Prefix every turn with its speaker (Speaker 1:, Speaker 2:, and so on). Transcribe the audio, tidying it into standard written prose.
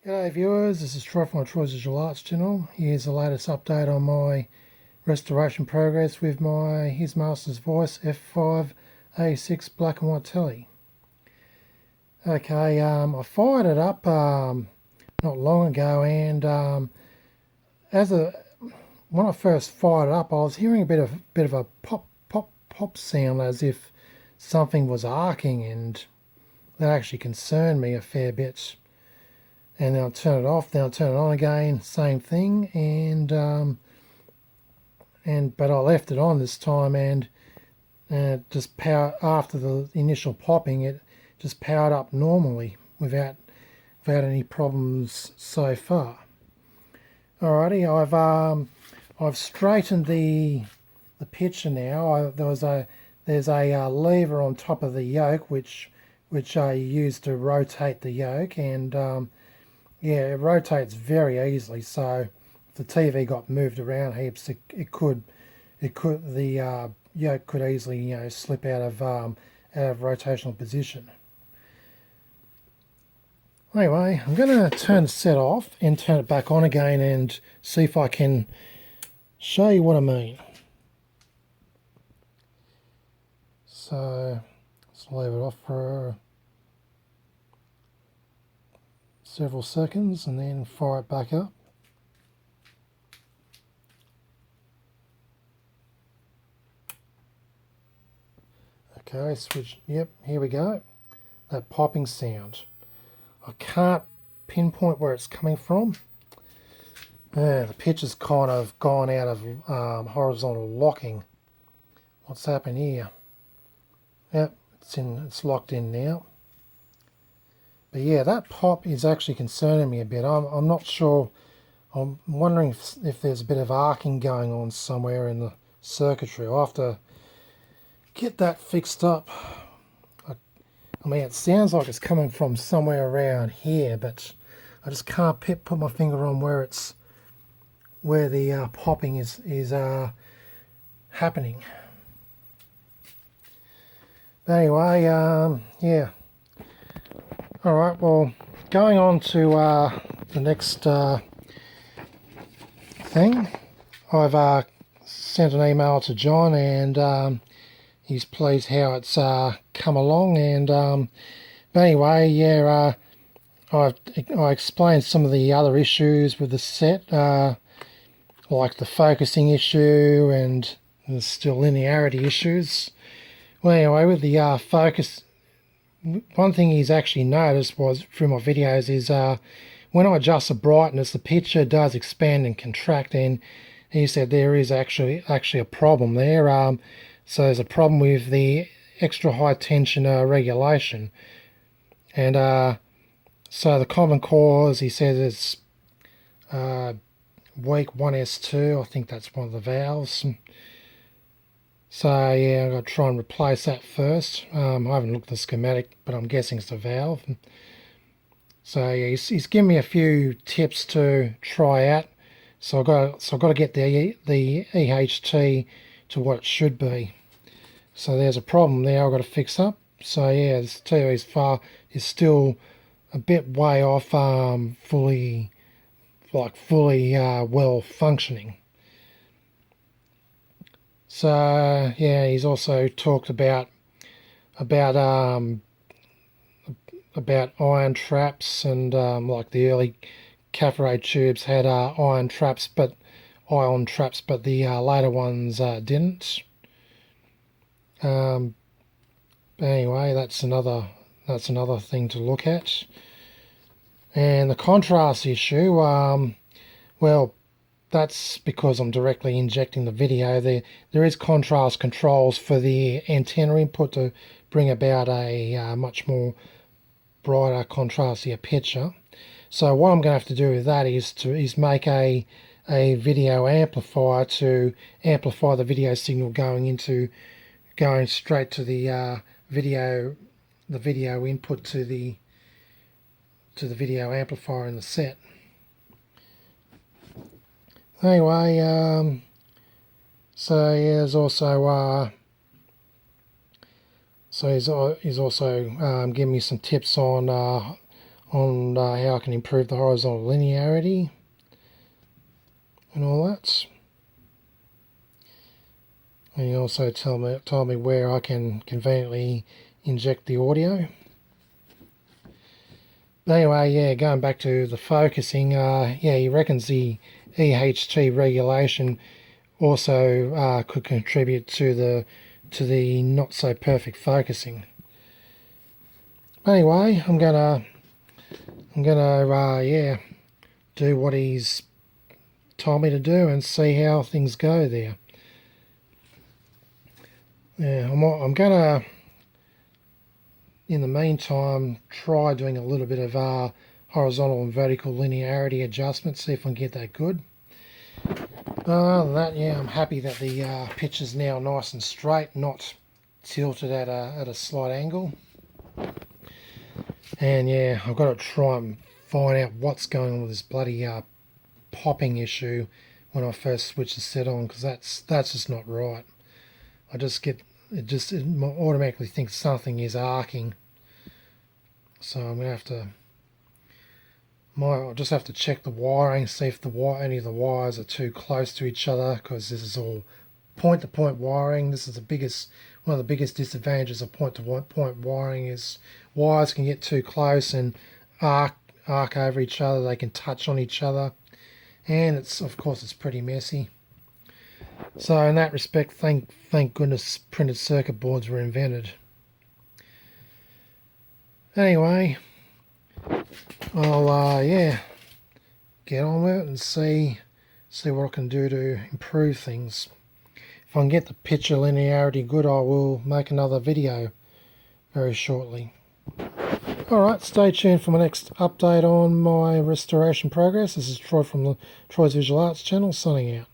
Speaker 1: G'day viewers, this is Troy from my Troy's Visual Arts channel. Here's the latest update on my restoration progress with my His Master's Voice F5A6 black and white telly. Okay, I fired it up not long ago, and when I first fired it up, I was hearing a bit of a pop sound, as if something was arcing, and that actually concerned me a fair bit. And then I'll turn it off, then I'll turn it on again, same thing, but I left it on this time, and it just after the initial popping, it just powered up normally without any problems so far. Alrighty, I've straightened the picture now. There's a lever on top of the yoke which I use to rotate the yoke, and yeah, it rotates very easily. So if the TV got moved around heaps, the yoke could easily slip out of rotational position. Anyway, I'm going to turn the set off and turn it back on again and see if I can show you what I mean. So let's leave it off for several seconds and then fire it back up. Okay, switch. Yep, here we go. That popping sound. I can't pinpoint where it's coming from. The picture's kind of gone out of horizontal locking. What's happened here? Yep, it's locked in now. But yeah, that pop is actually concerning me a bit. I'm not sure. I'm wondering if there's a bit of arcing going on somewhere in the circuitry. I'll have to get that fixed up. I mean, it sounds like it's coming from somewhere around here, but I just can't put my finger on where the popping is happening. But anyway, yeah. All right. Well, going on to the next thing, I've sent an email to John, and he's pleased how it's come along. And but anyway, yeah, I explained some of the other issues with the set, like the focusing issue, and there's still linearity issues. Well, anyway, with the focus, one thing he's actually noticed was through my videos is when I adjust the brightness, the picture does expand and contract, and he said there is actually a problem there. So there's a problem with the extra high tension regulation, and so the common cause, he says, is weak 1S2. I think that's one of the valves. So yeah, I've got to try and replace that first. I haven't looked at the schematic, but I'm guessing it's a valve. So yeah, he's given me a few tips to try out. So I've got to get the EHT to what it should be. So there's a problem there I've got to fix up. So yeah, this TV is still a bit way off fully well functioning. So yeah, he's also talked about iron traps, and like the early cathode tubes had ion traps, but the later ones didn't. Anyway, that's another thing to look at. And the contrast issue, well, that's because I'm directly injecting the video. There is contrast controls for the antenna input to bring about a much more brighter, contrastier picture. So what I'm going to have to do with that is make a video amplifier to amplify the video signal going straight to the video input to the video amplifier in the set. Anyway, so yeah, there's also he's also giving me some tips on on how I can improve the horizontal linearity and all that. And he also told me where I can conveniently inject the audio. But anyway, yeah, going back to the focusing, yeah, he reckons the EHT regulation also could contribute to the not so perfect focusing. Anyway, I'm gonna yeah, do what he's told me to do and see how things go there. Yeah, I'm gonna, in the meantime, try doing a little bit of horizontal and vertical linearity adjustment, see if I can get that good. Other than that, yeah, I'm happy that the picture's now nice and straight, not tilted at a slight angle. And yeah, I've got to try and find out what's going on with this bloody popping issue when I first switch the set on, because that's just not right. I just get it automatically thinks something is arcing. So I'm gonna have to I'll just have to check the wiring, see if any of the wires are too close to each other, because this is all point-to-point wiring. This is one of the biggest disadvantages of point-to-point wiring is wires can get too close and arc over each other. They can touch on each other, and of course it's pretty messy. So in that respect, thank goodness printed circuit boards were invented. Anyway, I'll yeah, get on with it and see what I can do to improve things. If I can get the picture linearity good, I will make another video very shortly. Alright, stay tuned for my next update on my restoration progress. This is Troy from the Troy's Visual Arts channel, signing out.